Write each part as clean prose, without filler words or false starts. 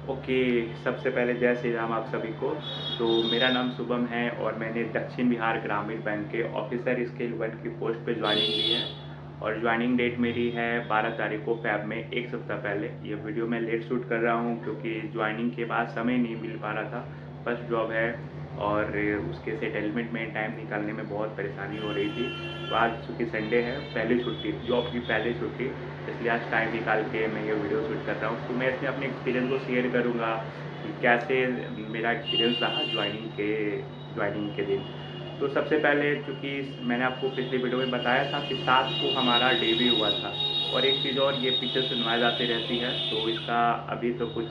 Okay, सबसे पहले जय श्री राम आप सभी को। तो मेरा नाम शुभम है और मैंने दक्षिण बिहार ग्रामीण बैंक के ऑफिसर स्केल 1 की पोस्ट पे ज्वाइनिंग ली है और ज्वाइनिंग डेट मेरी है 12 तारीख को फ़ैब में, 1 सप्ताह पहले। ये वीडियो मैं लेट शूट कर रहा हूँ क्योंकि ज्वाइनिंग के बाद समय नहीं मिल पा रहा था। फर्स्ट जॉब है और उसके सेटलमेंट में टाइम निकालने में बहुत परेशानी हो रही थी। तो आज चूँकि संडे है, पहली छुट्टी, जॉब की पहली छुट्टी, इसलिए आज टाइम निकाल के मैं ये वीडियो शूट कर रहा हूँ। तो मैं इसमें अपने एक्सपीरियंस को शेयर करूँगा कि कैसे मेरा एक्सपीरियंस रहा ज्वाइनिंग के दिन। तो सबसे पहले चूँकि मैंने आपको पिछली वीडियो में बताया था कि 7 को हमारा डेब्यू हुआ था और एक चीज़ और, ये पीछे सुनवाई आती रहती है तो इसका अभी तो कुछ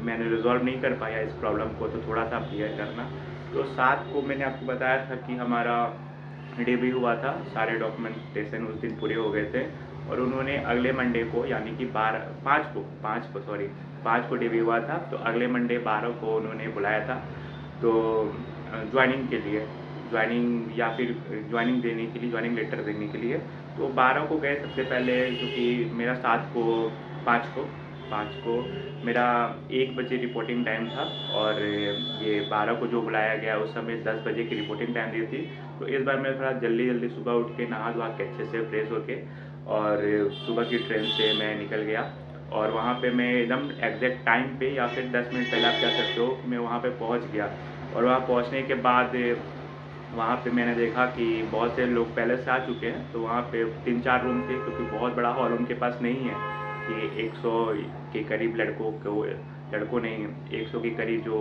मैंने रिज़ॉल्व नहीं कर पाया इस प्रॉब्लम को, तो थोड़ा-सा क्लियर करना। तो 7 को मैंने आपको बताया था कि हमारा डेब्यू हुआ था, सारे डॉक्यूमेंटेशन उस दिन पूरे हो गए थे और उन्होंने अगले मंडे को यानी कि 5 को डेब्यू हुआ था, तो अगले मंडे 12 को उन्होंने बुलाया था। तो ज्वाइनिंग के लिए, ज्वाइनिंग या फिर ज्वाइनिंग देने के लिए, ज्वाइनिंग लेटर देने के लिए। तो 12 को गए सबसे पहले, क्योंकि मेरा 7 को 5 को मेरा 1 बजे रिपोर्टिंग टाइम था और ये 12 को जो बुलाया गया उस समय 10 बजे की रिपोर्टिंग टाइम दी थी। तो इस बार मैं थोड़ा जल्दी सुबह उठ के नहा धोवा के अच्छे से फ्रेश होके और सुबह की ट्रेन से मैं निकल गया और वहाँ पे मैं एकदम एग्जैक्ट टाइम पे या फिर 10 मिनट पहले आप कह सकते हो कि मैं वहाँ पे पहुँच गया। और वहाँ पहुँचने के बाद वहाँ पे मैंने देखा कि बहुत से लोग पहले से आ चुके हैं, तो वहाँ पे 3-4 रूम थे क्योंकि बहुत बड़ा हॉल उनके पास नहीं है कि 100 के करीब लड़कों नहीं, 100 के करीब जो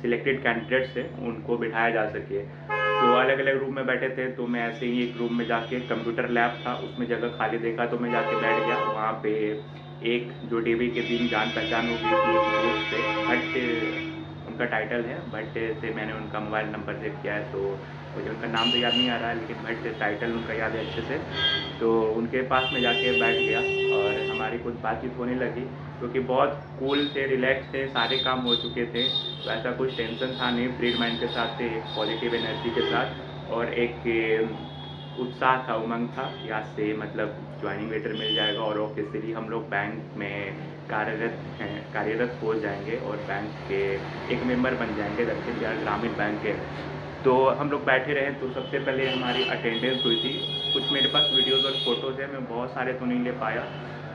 सिलेक्टेड कैंडिडेट्स हैं उनको बिठाया जा सके। तो अलग-अलग रूम में बैठे थे, तो मैं ऐसे ही एक रूम में जाके, कंप्यूटर लैब था उसमें जगह खाली देखा तो मैं जाके बैठ गया। वहाँ पे एक जो डेवी के दिन जान पहचान हो गई थी, एक दोस्त थे, भट्ट उनका टाइटल है, भट्ट से मैंने उनका मोबाइल नंबर सेव किया है, तो मुझे उनका नाम तो याद नहीं आ रहा है लेकिन भट्ट टाइटल उनका याद है अच्छे से। तो उनके पास में जाके बैठ गया और हमारी कुछ बातचीत होने लगी क्योंकि बहुत कूल थे, रिलैक्स थे, सारे काम हो चुके थे, तो ऐसा कुछ टेंशन था नहीं, फ्री माइंड के साथ थे, एक पॉजिटिव एनर्जी के साथ और एक उत्साह था, उमंग था कि आज से मतलब ज्वाइनिंग लेटर मिल जाएगा और ऑफिशियली हम लोग बैंक में कार्यरत हो जाएंगे और बैंक के एक मेंबर बन जाएंगे दक्षिण बिहार ग्रामीण बैंक के। तो हम लोग बैठे रहे, तो सबसे पहले हमारी अटेंडेंस हुई थी। कुछ मेरे पास वीडियोज़ और फ़ोटोज़ हैं, मैं बहुत सारे तो नहीं ले पाया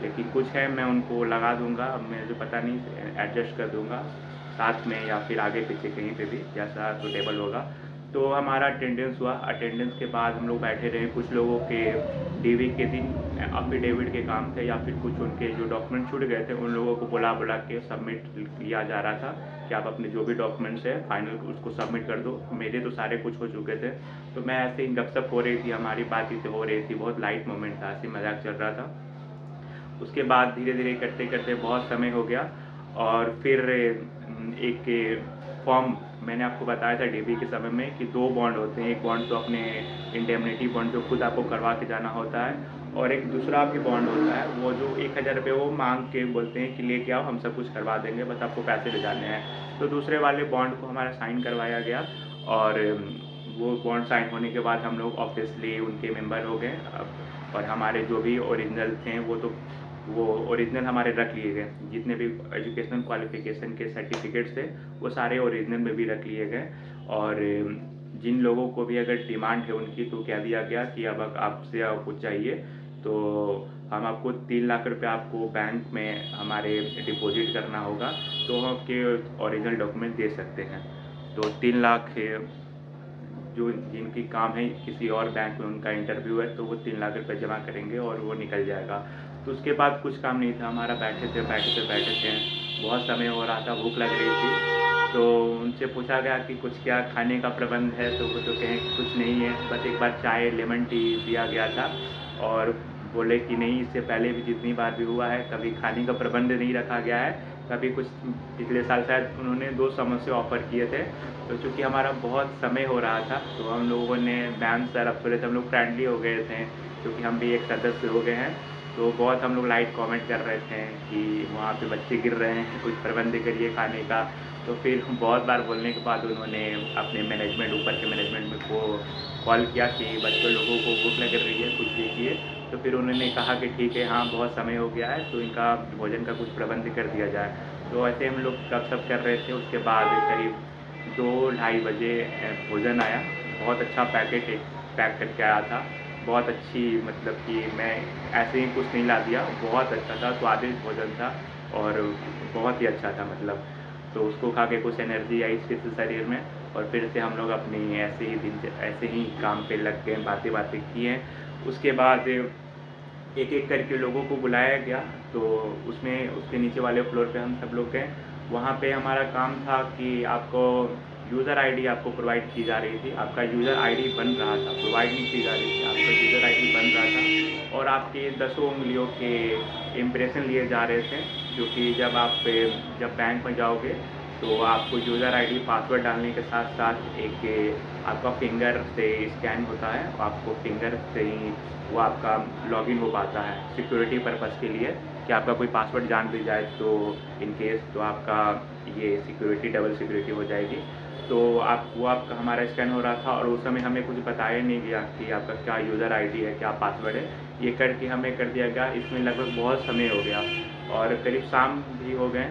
लेकिन कुछ है, मैं उनको लगा दूँगा, अब मुझे पता नहीं एडजस्ट कर दूँगा साथ में या फिर आगे पीछे कहीं पे भी जैसा सूटेबल होगा। तो हमारा अटेंडेंस हुआ, अटेंडेंस के बाद हम लोग बैठे रहे, कुछ लोगों के डीवी के दिन अफिडेविट के काम थे या फिर कुछ उनके जो डॉक्यूमेंट छूट गए थे उन लोगों को बुला बुला के सबमिट किया जा रहा था कि आप अपने जो भी डॉक्यूमेंट्स है फाइनल उसको सबमिट कर दो। मेरे तो सारे कुछ हो चुके थे, तो मैं ऐसे ही गपशप हो रही थी, हमारी बातचीत हो रही थी, बहुत लाइट मोमेंट था, हँसी मज़ाक चल रहा था। उसके बाद धीरे-धीरे करते-करते बहुत समय हो गया और फिर एक फॉर्म, मैंने आपको बताया था डीबी के समय में कि 2 बॉन्ड होते हैं। एक बॉन्ड तो अपने इंडेमनिटी बॉन्ड जो खुद आपको करवा के जाना होता है और एक दूसरा भी बॉन्ड होता है, वो जो 1000 रुपये वो माँग के बोलते हैं कि लेके आओ, हम सब कुछ करवा देंगे, बस आपको पैसे ले जाने हैं। तो दूसरे वाले बॉन्ड को हमारा साइन करवाया गया और वो बॉन्ड साइन होने के बाद हम लोग ऑब्वियसली उनके मेंबर हो गए। अब और हमारे जो भी ओरिजिनल थे वो ओरिजिनल हमारे रख लिए गए, जितने भी एजुकेशनल क्वालिफ़िकेशन के सर्टिफिकेट्स थे वो सारे ओरिजिनल में भी रख लिए गए और जिन लोगों को भी अगर डिमांड है उनकी, तो कह दिया गया कि अब आपसे कुछ चाहिए तो हम आपको 3 लाख रुपए आपको बैंक में हमारे डिपॉजिट करना होगा, तो हम आपके ओरिजिनल डॉक्यूमेंट दे सकते हैं। तो 3 लाख जो जिनकी काम है किसी और बैंक में उनका इंटरव्यू है, तो वो 3 लाख रुपए जमा करेंगे और वो निकल जाएगा। तो उसके बाद कुछ काम नहीं था हमारा, बैठे थे, बहुत समय हो रहा था, भूख लग रही थी। तो उनसे पूछा गया कि कुछ क्या खाने का प्रबंध है, तो वो तो कहें कि कुछ नहीं है, बस एक बार चाय लेमन टी दिया गया था और बोले कि नहीं, इससे पहले भी जितनी बार भी हुआ है कभी खाने का प्रबंध नहीं रखा गया है, कभी कुछ पिछले साल शायद उन्होंने 2 समोसे ऑफ़र किए थे। तो चूँकि हमारा बहुत समय हो रहा था तो हम लोगों ने, मैम सर अब थोड़े से हम लोग फ्रेंडली हो गए थे क्योंकि हम भी एक सदस्य हो गए हैं, तो बहुत हम लोग लाइट कमेंट कर रहे थे कि वहाँ पे बच्चे गिर रहे हैं, कुछ प्रबंध करिए खाने का। तो फिर बहुत बार बोलने के बाद उन्होंने अपने मैनेजमेंट, ऊपर के मैनेजमेंट में को कॉल किया कि बच्चों लोगों को भूख लग रही है, कुछ देखिए। तो फिर उन्होंने कहा कि ठीक है, हाँ बहुत समय हो गया है, तो इनका भोजन का कुछ प्रबंध कर दिया जाए। तो ऐसे हम लोग गपशप कर रहे थे, उसके बाद करीब 2 ढाई बजे भोजन आया। बहुत अच्छा पैक करके आया था। बहुत अच्छी, मतलब कि मैं ऐसे ही कुछ नहीं ला दिया, बहुत अच्छा था, स्वादिष्ट भोजन था और बहुत ही अच्छा था मतलब। तो उसको खा के कुछ एनर्जी आई फिर से शरीर में, और फिर से हम लोग अपनी ऐसे ही काम पे लग गए, बातें किए। उसके बाद एक-एक करके लोगों को बुलाया गया, तो उसमें उसके नीचे वाले फ्लोर पे हम सब लोग गए। वहाँ पे हमारा काम था कि आपको यूज़र आईडी आपको प्रोवाइड की जा रही थी। आपका यूज़र आईडी बन रहा था, प्रोवाइड नहीं की जा रही थी, आपका यूज़र आईडी बन रहा था और आपके दसों उँगलियों के इम्प्रेशन लिए जा रहे थे, जो कि जब बैंक में जाओगे तो आपको यूज़र आईडी पासवर्ड डालने के साथ-साथ एक आपका फिंगर से स्कैन होता है, आपको फिंगर से ही वो आपका लॉगिन हो पाता है सिक्योरिटी पर्पज़ के लिए, कि आपका कोई पासवर्ड जान भी जाए तो इन केस तो आपका ये सिक्योरिटी डबल सिक्योरिटी हो जाएगी। तो आपका हमारा स्कैन हो रहा था और उस समय हमें कुछ बताया नहीं गया कि आपका क्या यूज़र आईडी है, क्या पासवर्ड है। ये करके हमें कर दिया गया। इसमें लगभग बहुत समय हो गया और करीब शाम भी हो गए।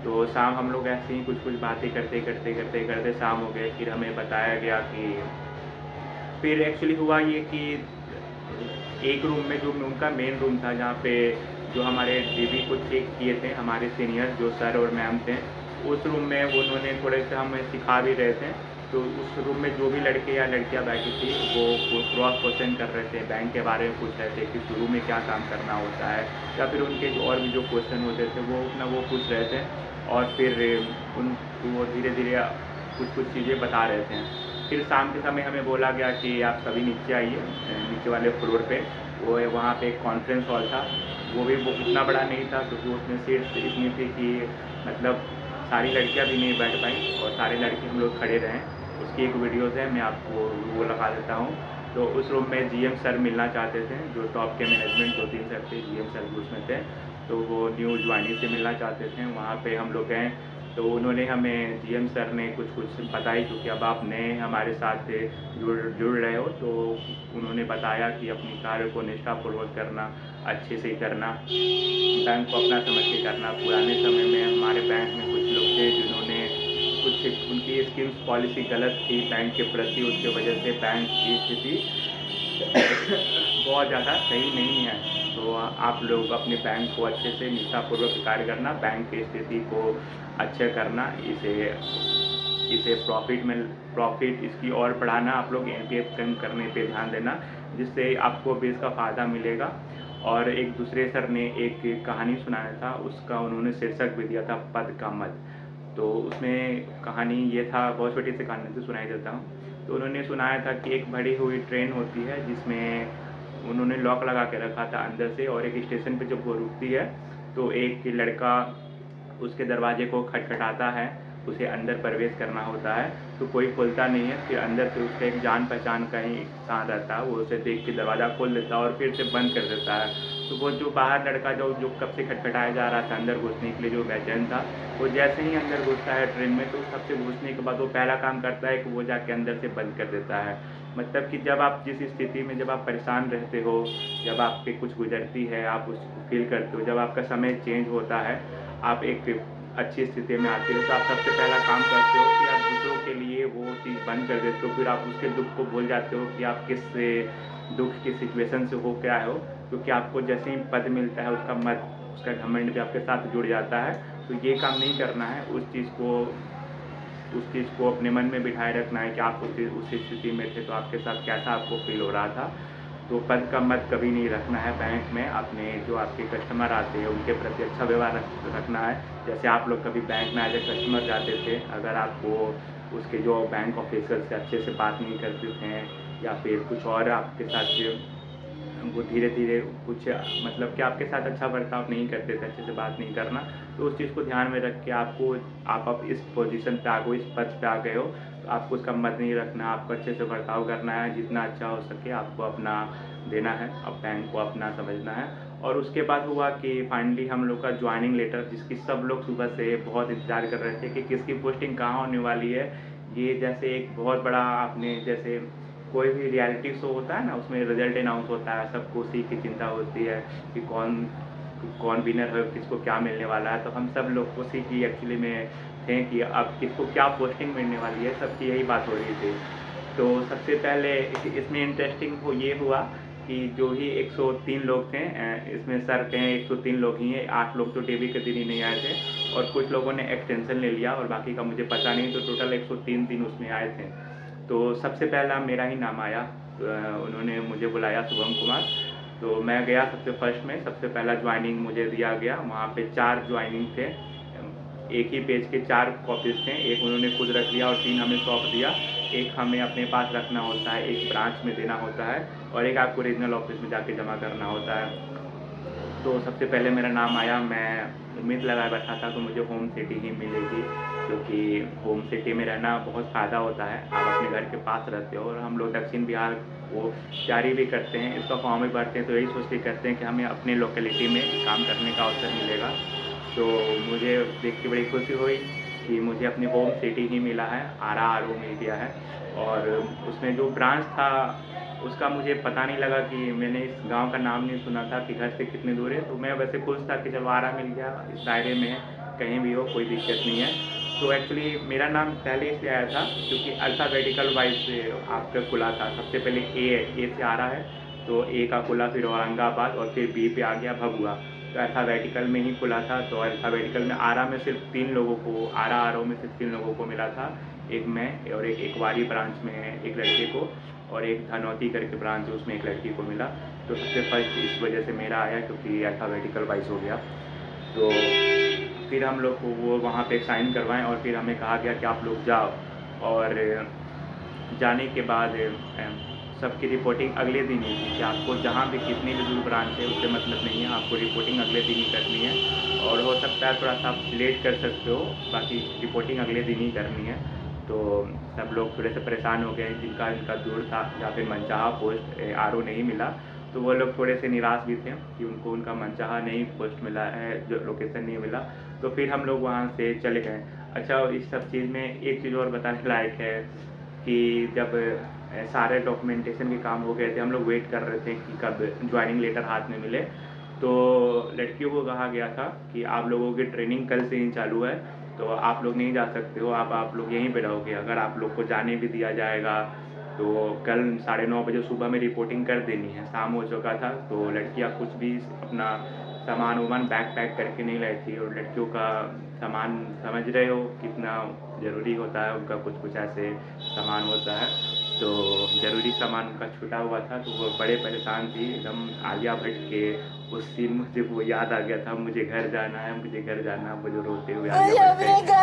तो शाम हम लोग ऐसे ही कुछ-कुछ बातें करते शाम हो गए। फिर हमें बताया गया कि फिर एक्चुअली हुआ ये कि एक रूम में जो उनका मेन रूम था, जहाँ पे जो हमारे डीबी को चेक किए थे हमारे सीनियर जो सर और मैम थे, उस रूम में वो उन्होंने थोड़े-से हमें सिखा भी रहे थे। तो उस रूम में जो भी लड़के या लड़कियाँ बैठी थी, वो क्रॉस क्वेश्चन कर रहे थे, बैंक के बारे में पूछ रहे थे कि शुरू में क्या काम करना होता है, या फिर उनके और भी जो क्वेश्चन होते थे वो पूछ रहे थे। और फिर वो धीरे-धीरे कुछ-कुछ चीज़ें बता रहे थे। फिर शाम के समय हमें बोला गया कि आप सभी नीचे आइए, नीचे वाले फ्लोर पे। वो वहाँ पे एक कॉन्फ्रेंस हॉल था, वो भी इतना बड़ा नहीं था, क्योंकि उसमें सीट्स इतनी थी कि मतलब सारी लड़कियाँ भी नहीं बैठ पाईं और सारे लड़के हम लोग खड़े रहें। उसकी एक वीडियोज़ है, मैं आपको वो लगा देता हूँ। तो उस रूम में जीएम सर मिलना चाहते थे, जो टॉप के मैनेजमेंट 2-3 सर थे, जीएम सर भी उसमें थे। तो वो न्यू ज्वाइनी से मिलना चाहते थे, वहाँ पे हम लोग गए। तो उन्होंने हमें जीएम सर ने कुछ बताई, क्योंकि अब आप नए हमारे साथ जुड़ रहे हो, तो उन्होंने बताया कि अपनी कार्य को निष्ठापूर्वक करना, अच्छे से करना, बैंक को अपना समझ के करना। पुराने समय में हमारे बैंक में कुछ लोग थे जिन्होंने कुछ उनकी स्कीम्स पॉलिसी गलत थी बैंक के प्रति, उसकी वजह से बैंक की स्थिति बहुत ज़्यादा सही नहीं है। तो आप लोग अपने बैंक को अच्छे से निष्ठापूर्वक कार्य करना, बैंक की स्थिति को अच्छा करना, इसे इसे प्रॉफ़िट इसकी और बढ़ाना, आप लोग एनपीएफ कम करने पे ध्यान देना, जिससे आपको भी इसका फ़ायदा मिलेगा। और एक दूसरे सर ने एक कहानी सुनाया था, उसका उन्होंने शीर्षक भी दिया था, पद का मद। तो उसमें कहानी ये था, बहुत छोटी सी कहानी थी, सुनाई देता हूँ। तो उन्होंने सुनाया था कि एक भरी हुई ट्रेन होती है, जिसमें उन्होंने लॉक लगा के रखा था अंदर से, और एक स्टेशन पे जब वो रुकती है, तो एक लड़का उसके दरवाजे को खटखटाता है, उसे अंदर प्रवेश करना होता है, तो कोई खोलता नहीं है। फिर अंदर से उसका एक जान-पहचान का ही इंसान रहता है, वो उसे देख के दरवाज़ा खोल देता है और फिर से बंद कर देता है। तो वो जो बाहर लड़का जो कब से खटखटाया जा रहा था अंदर घुसने के लिए, जो बेचैन था, वो जैसे ही अंदर घुसता है ट्रेन में, तो सबसे घुसने के बाद वो पहला काम करता है कि वो जाके अंदर से बंद कर देता है। मतलब कि जब आप जिस स्थिति में जब आप परेशान रहते हो, जब आप पे कुछ गुज़रती है, आप उसको फ़ील करते हो, जब आपका समय चेंज होता है, आप एक अच्छी स्थिति में आते हो, तो आप सबसे पहला काम करते हो कि आप दूसरों के लिए वो चीज़ बंद कर देते हो। फिर आप उसके दुःख को भूल जाते हो कि आप किस दुःख की सिचुएशन से होके आए हो, क्योंकि आपको जैसे ही पद मिलता है, उसका घमंड भी आपके साथ जुड़ जाता है। तो ये काम नहीं करना है, उस चीज़ को अपने मन में बिठाए रखना है कि आप उस स्थिति में थे, तो आपके साथ कैसा आपको फ़ील हो रहा था। तो पद का मत कभी नहीं रखना है बैंक में। अपने जो आपके कस्टमर आते हैं, उनके प्रति अच्छा व्यवहार रखना है। जैसे आप लोग कभी बैंक में एज़ ए कस्टमर जाते थे, अगर आपको उसके जो बैंक ऑफ़िसर से अच्छे से बात नहीं करते थे, या फिर कुछ और आपके साथ वो धीरे-धीरे कुछ मतलब कि आपके साथ अच्छा बर्ताव नहीं करते थे, अच्छे से बात नहीं करना, तो उस चीज़ को ध्यान में रख के आप अब इस पोज़ीशन पे आ गए हो, इस पद पे आ गए हो, तो आपको उसका मत नहीं रखना, आपको अच्छे से बर्ताव करना है, जितना अच्छा हो सके आपको अपना देना है, अब बैंक को अपना समझना है। और उसके बाद हुआ कि फाइनली हम लोग का जॉइनिंग लेटर, जिसकी सब लोग सुबह से बहुत इंतज़ार कर रहे थे कि किसकी पोस्टिंग कहाँ होने वाली है। ये जैसे एक बहुत बड़ा आपने जैसे कोई भी रियलिटी शो होता है ना, उसमें रिजल्ट अनाउंस होता है, सबको उसी की चिंता होती है कि कौन कौन विनर है, किसको क्या मिलने वाला है। तो हम सब लोग उसी की एक्चुअली में थे कि अब किसको क्या पोस्टिंग मिलने वाली है, सबकी यही बात हो रही थी। तो सबसे पहले इसमें इंटरेस्टिंग हो ये हुआ कि जो ही 103 लोग थे, इसमें सर कहें 103 लोग ही हैं, 8 लोग तो टीवी के दिन ही नहीं आए थे और कुछ लोगों ने एक्सटेंशन ले लिया और बाकी का मुझे पता नहीं, तो टोटल 103 दिन उसमें आए थे। तो सबसे पहला मेरा ही नाम आया। उन्होंने मुझे बुलाया, शुभम कुमार। तो मैं गया सबसे फर्स्ट में, सबसे पहला ज्वाइनिंग मुझे दिया गया। वहाँ पे 4 ज्वाइनिंग थे, एक ही पेज के 4 कॉपीज़ थे, एक उन्होंने खुद रख लिया और 3 हमें सौंप दिया। एक हमें अपने पास रखना होता है, एक ब्रांच में देना होता है और एक आपको रीजनल ऑफिस में जाके जमा करना होता है। तो सबसे पहले मेरा नाम आया, मैं उम्मीद लगाए बैठा था कि मुझे होम सिटी ही मिलेगी, क्योंकि होम सिटी में रहना बहुत फ़ायदा होता है, आप अपने घर के पास रहते हो। और हम लोग दक्षिण बिहार को जारी भी करते हैं, इसका फॉर्म भी भरते हैं, तो यही सोच के करते हैं कि हमें अपने लोकेलिटी में काम करने का अवसर मिलेगा। तो मुझे देख के बड़ी खुशी हुई कि मुझे अपनी होम सिटी ही मिला है, RO मिल गया है। और उसमें जो ब्रांच था उसका मुझे पता नहीं लगा कि मैंने इस गांव का नाम नहीं सुना था कि घर से कितनी दूर है। तो मैं वैसे खुश था कि चलो आरा मिल गया, इस दायरे में है, कहीं भी हो कोई दिक्कत नहीं है। तो एक्चुअली मेरा नाम पहले इसलिए आया था क्योंकि अल्फ़ाबेटिकल वाइज से आपका खुला था। सबसे पहले ए से आरा है, तो ए का खुला, फिर औरंगाबाद और फिर बी पे आ गया भभुआ। तो अल्फ़ाबेटिकल में ही खुला था। तो अल्फ़ाबेटिकल में आरा में सिर्फ 3 लोगों को, RO में सिर्फ 3 लोगों को मिला था, एक मैं और एक एकवारी ब्रांच में एक लड़के को और एक धनौती करके ब्रांच है, उसमें एक लड़की को मिला। तो सबसे फर्स्ट इस वजह से मेरा आया क्योंकि अल्फ़ाबेटिकल वाइज हो गया। तो फिर हम लोग को वो वहाँ पे साइन करवाएं और फिर हमें कहा गया कि आप लोग जाओ। और जाने के बाद सबकी रिपोर्टिंग अगले दिन ही थी कि आपको जहाँ भी कितनी भी दूर ब्रांच है उससे मतलब नहीं है, आपको रिपोर्टिंग अगले दिन ही करनी है। और हो सकता है थोड़ा सा आप लेट कर सकते हो, बाकी रिपोर्टिंग अगले दिन ही करनी है। तो सब लोग थोड़े से परेशान हो गए, जिनका दूर था या फिर मनचाहा पोस्ट RO नहीं मिला, तो वो लोग थोड़े से निराश भी थे कि उनको उनका मनचाहा नहीं पोस्ट मिला है, जो लोकेशन नहीं मिला। तो फिर हम लोग वहाँ से चले गए। अच्छा, इस सब चीज़ में एक चीज़ और बताने लायक है कि जब सारे डॉक्यूमेंटेशन के काम हो गए थे, हम लोग वेट कर रहे थे कि कब ज्वाइनिंग लेटर हाथ में मिले। तो लड़कियों को कहा गया था कि आप लोगों की ट्रेनिंग कल से ही चालू है, तो आप लोग नहीं जा सकते हो, आप लोग यहीं पे रहोगे। अगर आप लोग को जाने भी दिया जाएगा तो कल 9:30 बजे सुबह में रिपोर्टिंग कर देनी है। शाम हो चुका था, तो लड़कियां कुछ भी अपना सामान वामान बैग पैक करके नहीं लाई थी। और लड़कियों का सामान समझ रहे हो कितना ज़रूरी होता है, उनका कुछ कुछ ऐसे सामान होता है, तो ज़रूरी सामान उनका छूटा हुआ था। तो वो बड़े परेशान थी एकदम। आलिया भट्ट के उस सीन मुझे वो याद आ गया था, मुझे घर जाना है, मुझे घर जाना है, मुझे रोते हुए आलिया भट्ट मुझे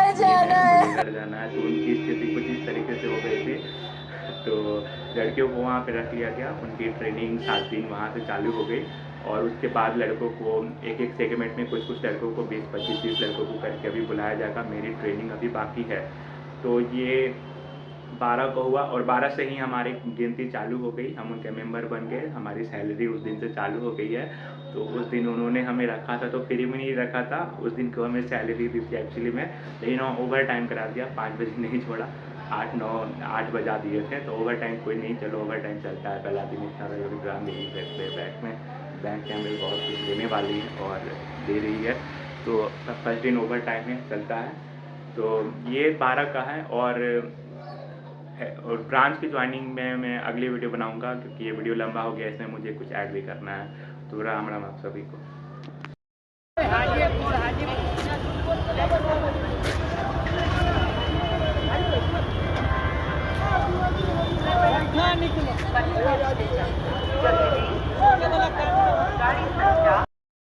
घर जाना है। तो उनकी स्थिति कुछ इस तरीके से हो गई थी। तो लड़कियों को वहाँ पे रख लिया गया, उनकी ट्रेनिंग 7 दिन वहाँ से चालू हो गई। और उसके बाद लड़कों को एक सेगमेंट में कुछ लड़कों को 20-25-30 लड़कों को करके अभी बुलाया जाएगा। मेरी ट्रेनिंग अभी बाकी है। तो ये 12 को हुआ और 12 से ही हमारी गिनती चालू हो गई, हम उनके मेंबर बन गए, हमारी सैलरी उस दिन से चालू हो गई है। तो उस दिन उन्होंने हमें रखा था, तो फ्री में नहीं रखा था, उस दिन को हमें सैलरी दी थी एक्चुअली में, लेकिन ओवर टाइम करा दिया, 5 बजे नहीं छोड़ा, 8 बजा दिए थे। तो ओवर टाइम कोई नहीं, चलो ओवर टाइम चलता है, पहला दिन इतना प्रोग्राम नहीं बैंक में, बैंक के हमें बहुत कुछ देने वाली है और दे रही है। तो फर्स्ट दिन ओवर टाइम में चलता है। तो ये 12 का है। और ब्रांच की ज्वाइनिंग में मैं अगली वीडियो बनाऊंगा, क्योंकि ये वीडियो लंबा हो गया, इसमें मुझे कुछ ऐड भी करना है। तो राम राम आप सभी को।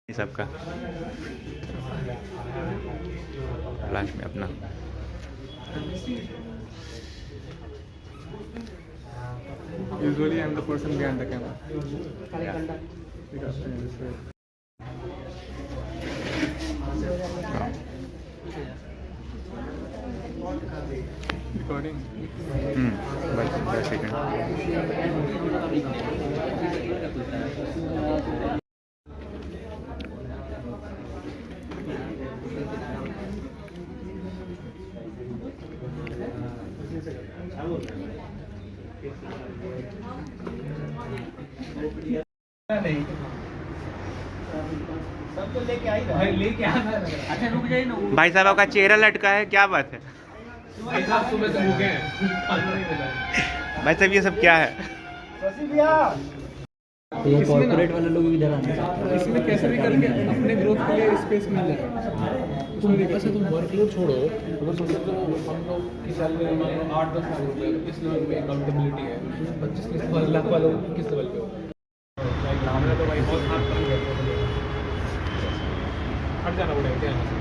सबका लास्ट में अपना Usually I'm the person behind the camera. Recording. बस सेकंड। नहीं सब तो लेके आई भाई, लेके आना। अच्छा रुक जाइए ना। भाई साहब आपका चेहरा लटका है, क्या बात है? भाई साहब सुबह से भूखे हैं। भाई साहब ये सब क्या है? तो ये कॉर्पोरेट वाले लोग इधर आने हैं। इसमें कैसे भी करके अपने ग्रोथ के लिए स्पेस मिल जाए। तुम वैसे तुम वर्कलोड छोड़ो, अगर सोचो तो हम लोग की सैलरी मान लो 8-10 लाख रुपये, किस लेवल पे अकाउंटेबिलिटी है, 25-30 लाख वालों किस लेवल पे हो? हमें तो भाई बहुत हाथ कर गया। हट जाना पड़ेगा क्या यहाँ से?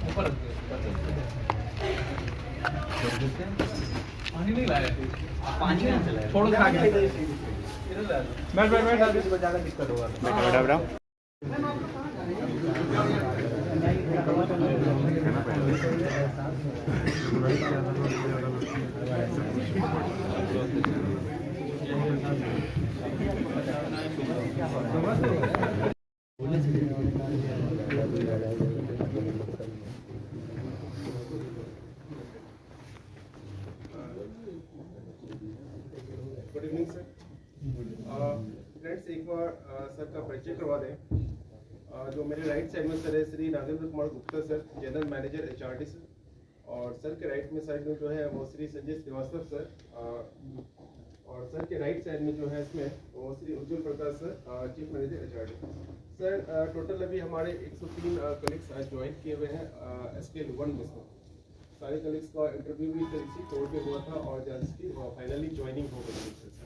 ऊपर रख दो। पानी नहीं लाया, पानी कहाँ से लाया? छोड़ो खा के। बैठ बैठ बैठ ज़्यादा दिक्कत होगा। बेटा बेटा गुड इवनिंग सर। फ्रेंड्स एक बार सर का परिचय करवा दें। जो मेरे राइट साइड में सर है Shri Nagendra Kumar Gupta sir, general manager HRD sir, और सर के राइट में साइड में जो है वो श्री संजय श्रीवास्तव सर, और सर के राइट साइड में जो है इसमें वो Shri Ujjwal Prakash sir, chief manager HRD sir. Total अभी हमारे 103 कलीग्स आज ज्वाइन किए हुए हैं SKL 1 में सर। सारे कलीग्स का इंटरव्यू भी सर इसी कोर्ट में हुआ था और जज की फाइनली ज्वाइनिंग हो गई सर।